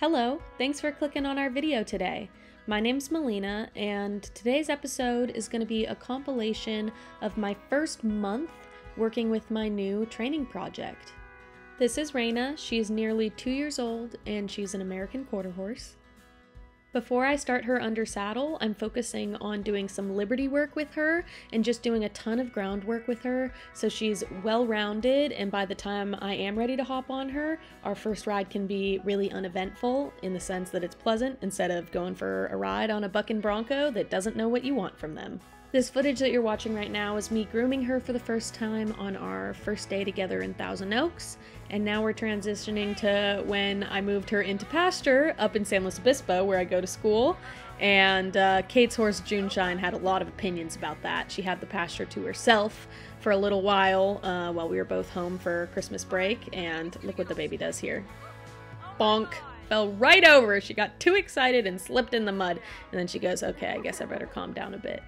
Hello, thanks for clicking on our video today. My name's Melina, and today's episode is going to be a compilation of my first month working with my new training project. This is Reyna. She's nearly 2 years old, and she's an American quarter horse. Before I start her under saddle, I'm focusing on doing some liberty work with her and just doing a ton of groundwork with her so she's well-rounded, and by the time I am ready to hop on her, our first ride can be really uneventful in the sense that it's pleasant instead of going for a ride on a bucking bronco that doesn't know what you want from them. This footage that you're watching right now is me grooming her for the first time on our first day together in Thousand Oaks, and now we're transitioning to when I moved her into pasture up in San Luis Obispo where I go to school, and Kate's horse Juneshine had a lot of opinions about that. She had the pasture to herself for a little while we were both home for Christmas break, and look what the baby does here. Bonk! Fell right over. She got too excited and slipped in the mud, and then she goes, okay, I guess I better calm down a bit.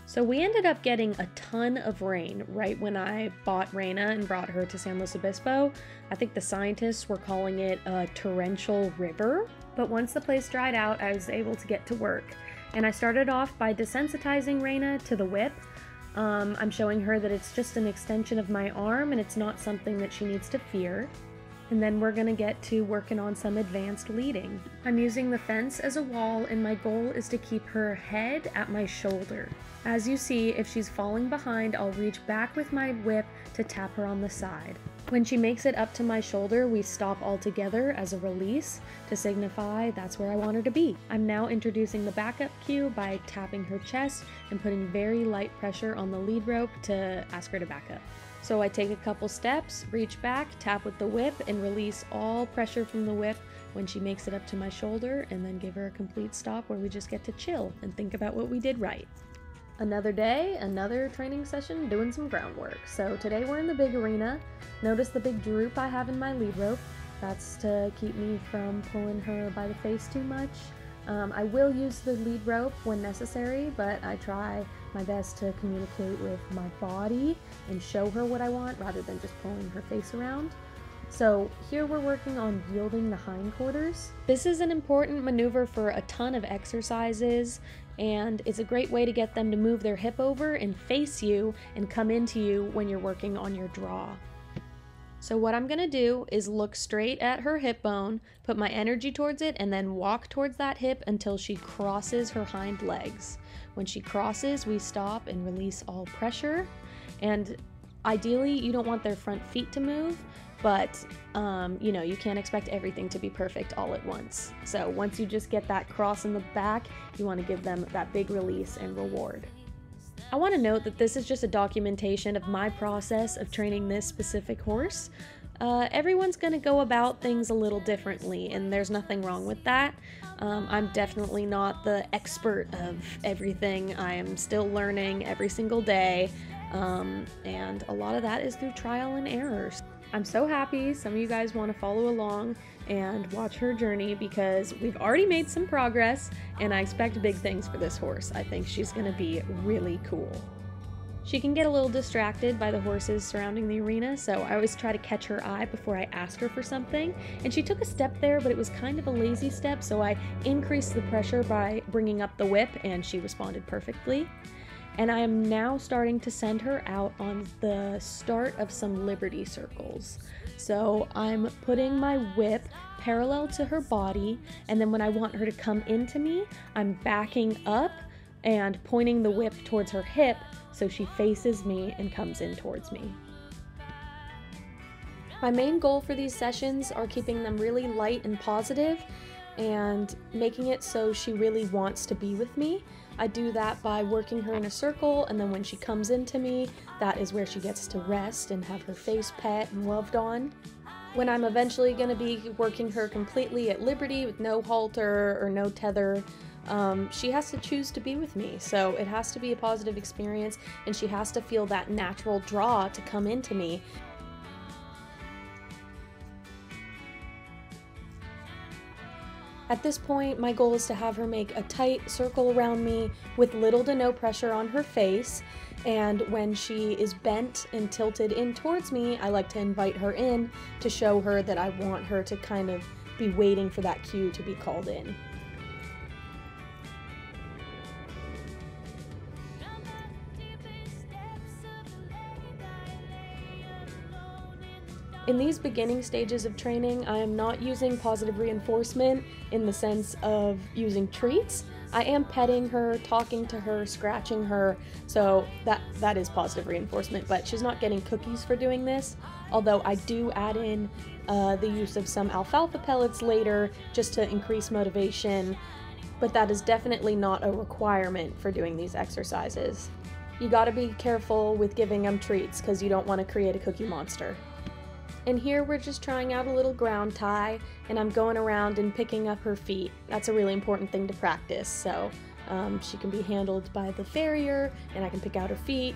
So we ended up getting a ton of rain right when I bought Reyna and brought her to San Luis Obispo. I think the scientists were calling it a torrential river. But once the place dried out, I was able to get to work. And I started off by desensitizing Reyna to the whip. I'm showing her that it's just an extension of my arm and it's not something that she needs to fear. And then we're gonna get to working on some advanced leading. I'm using the fence as a wall, and my goal is to keep her head at my shoulder. As you see, if she's falling behind, I'll reach back with my whip to tap her on the side. When she makes it up to my shoulder, we stop altogether as a release to signify that's where I want her to be. I'm now introducing the backup cue by tapping her chest and putting very light pressure on the lead rope to ask her to back up. So I take a couple steps, reach back, tap with the whip, and release all pressure from the whip when she makes it up to my shoulder, and then give her a complete stop where we just get to chill and think about what we did right. Another day, another training session, doing some groundwork. So today we're in the big arena. Notice the big droop I have in my lead rope. That's to keep me from pulling her by the face too much. I will use the lead rope when necessary, but I try my best to communicate with my body and show her what I want rather than just pulling her face around. So here we're working on yielding the hindquarters. This is an important maneuver for a ton of exercises, and it's a great way to get them to move their hip over and face you and come into you when you're working on your draw. So what I'm gonna do is look straight at her hip bone, put my energy towards it, and then walk towards that hip until she crosses her hind legs. When she crosses, we stop and release all pressure. And ideally, you don't want their front feet to move, but you can't expect everything to be perfect all at once. So once you just get that cross in the back, you want to give them that big release and reward. I want to note that this is just a documentation of my process of training this specific horse. Everyone's going to go about things a little differently, and there's nothing wrong with that. I'm definitely not the expert of everything. I am still learning every single day, and a lot of that is through trial and errors. I'm so happy some of you guys want to follow along and watch her journey because we've already made some progress, and I expect big things for this horse. I think she's going to be really cool. She can get a little distracted by the horses surrounding the arena, so I always try to catch her eye before I ask her for something. And she took a step there, but it was kind of a lazy step, so I increased the pressure by bringing up the whip, and she responded perfectly. And I am now starting to send her out on the start of some liberty circles. So I'm putting my whip parallel to her body, and then when I want her to come into me, I'm backing up and pointing the whip towards her hip so she faces me and comes in towards me. My main goal for these sessions are keeping them really light and positive and making it so she really wants to be with me. I do that by working her in a circle, and then when she comes into me, that is where she gets to rest and have her face pet and loved on. When I'm eventually going to be working her completely at liberty with no halter or no tether, she has to choose to be with me, so it has to be a positive experience, and she has to feel that natural draw to come into me. At this point, my goal is to have her make a tight circle around me with little to no pressure on her face, and when she is bent and tilted in towards me, I like to invite her in to show her that I want her to kind of be waiting for that cue to be called in. In these beginning stages of training, I am not using positive reinforcement in the sense of using treats. I am petting her, talking to her, scratching her, so that is positive reinforcement, but she's not getting cookies for doing this, although I do add in the use of some alfalfa pellets later just to increase motivation, but that is definitely not a requirement for doing these exercises. You gotta be careful with giving them treats because you don't want to create a cookie monster. And here we're just trying out a little ground tie, and I'm going around and picking up her feet. That's a really important thing to practice, so she can be handled by the farrier, and I can pick out her feet.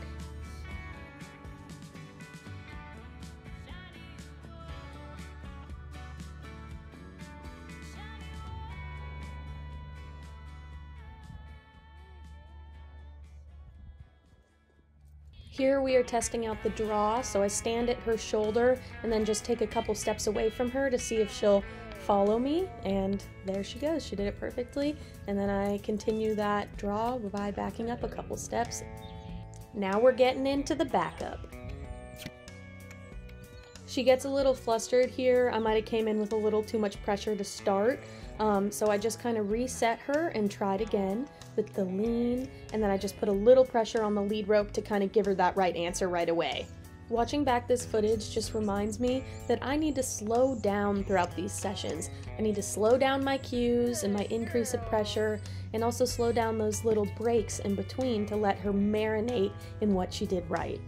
Here we are testing out the draw, so I stand at her shoulder and then just take a couple steps away from her to see if she'll follow me, and there she goes. She did it perfectly, and then I continue that draw by backing up a couple steps. Now we're getting into the backup. She gets a little flustered here. I might have came in with a little too much pressure to start, so I just kind of reset her and tried again with the lean, and then I just put a little pressure on the lead rope to kind of give her that right answer right away. Watching back this footage just reminds me that I need to slow down throughout these sessions. I need to slow down my cues and my increase of pressure, and also slow down those little breaks in between to let her marinate in what she did right.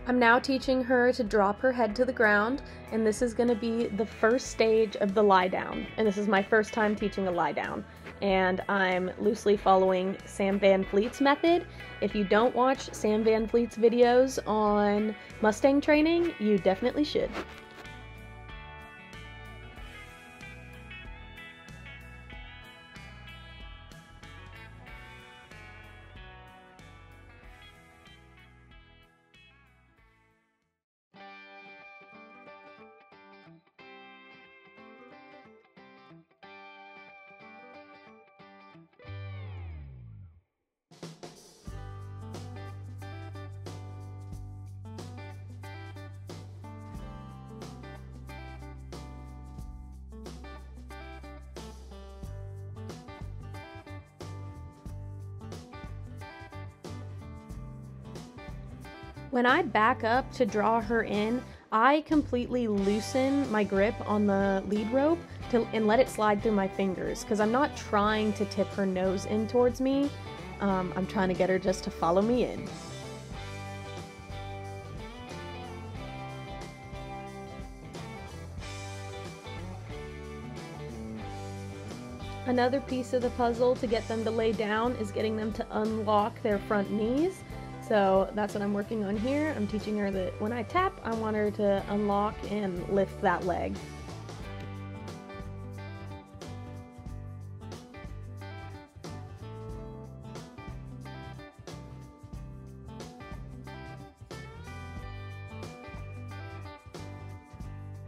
I'm now teaching her to drop her head to the ground, and this is going to be the first stage of the lie down. And this is my first time teaching a lie down. And I'm loosely following Sam Van Fleet's method. If you don't watch Sam Van Fleet's videos on Mustang training, you definitely should. When I back up to draw her in, I completely loosen my grip on the lead rope and let it slide through my fingers, because I'm not trying to tip her nose in towards me. I'm trying to get her just to follow me in. Another piece of the puzzle to get them to lay down is getting them to unlock their front knees. So that's what I'm working on here. I'm teaching her that when I tap, I want her to unlock and lift that leg.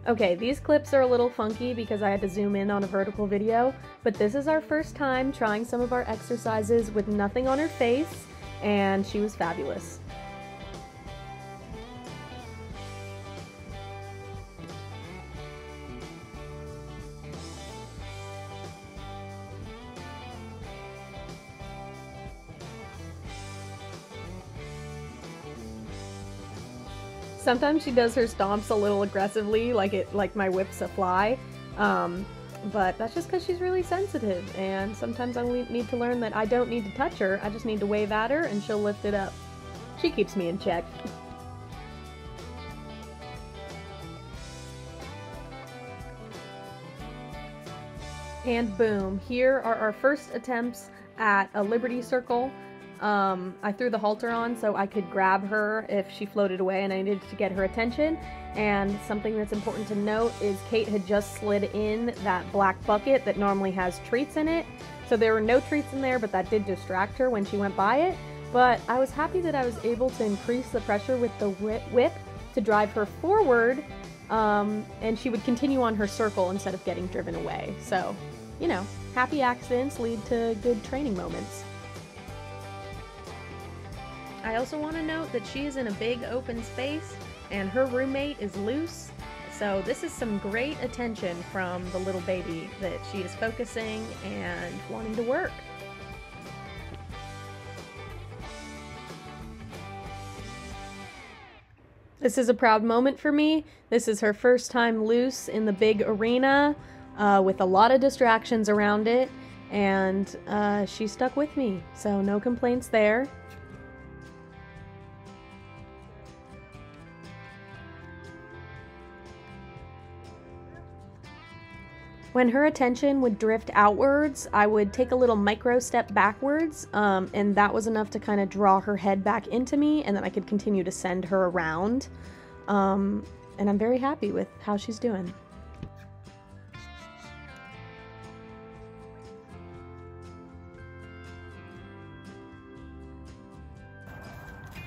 Okay, these clips are a little funky because I had to zoom in on a vertical video, but this is our first time trying some of our exercises with nothing on her face, and she was fabulous. Sometimes she does her stomps a little aggressively, like my whip's a fly, but that's just because she's really sensitive, and sometimes I need to learn that I don't need to touch her, I just need to wave at her and she'll lift it up. She keeps me in check. And boom, here are our first attempts at a Liberty Circle. I threw the halter on so I could grab her if she floated away and I needed to get her attention. And something that's important to note is Kate had just slid in that black bucket that normally has treats in it. So there were no treats in there, but that did distract her when she went by it. But I was happy that I was able to increase the pressure with the whip to drive her forward, and she would continue on her circle instead of getting driven away. So, you know, happy accidents lead to good training moments. I also want to note that she is in a big open space and her roommate is loose, so this is some great attention from the little baby that she is focusing and wanting to work. This is a proud moment for me. This is her first time loose in the big arena with a lot of distractions around it, and she stuck with me, so no complaints there. When her attention would drift outwards, I would take a little micro step backwards, and that was enough to kind of draw her head back into me, and then I could continue to send her around. And I'm very happy with how she's doing.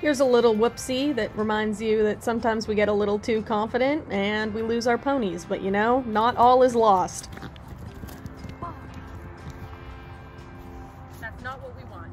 Here's a little whoopsie that reminds you that sometimes we get a little too confident and we lose our ponies, but you know, not all is lost. That's not what we want.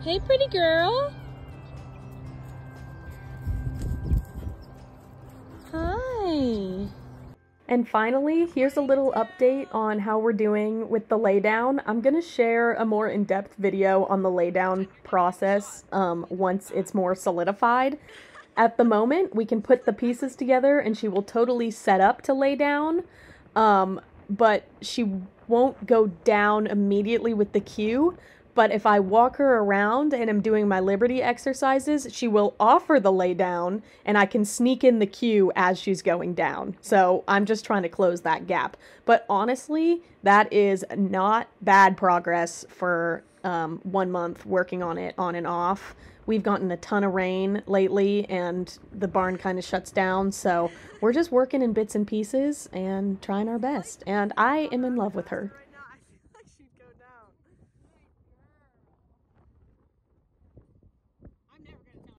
Hey, pretty girl. And finally, here's a little update on how we're doing with the laydown. I'm going to share a more in-depth video on the laydown process once it's more solidified. At the moment, we can put the pieces together and she will totally set up to lay down, but she won't go down immediately with the cue. But if I walk her around and I'm doing my Liberty exercises, she will offer the lay down and I can sneak in the cue as she's going down. So I'm just trying to close that gap. But honestly, that is not bad progress for 1 month working on it on and off. We've gotten a ton of rain lately and the barn kind of shuts down. So we're just working in bits and pieces and trying our best. And I am in love with her.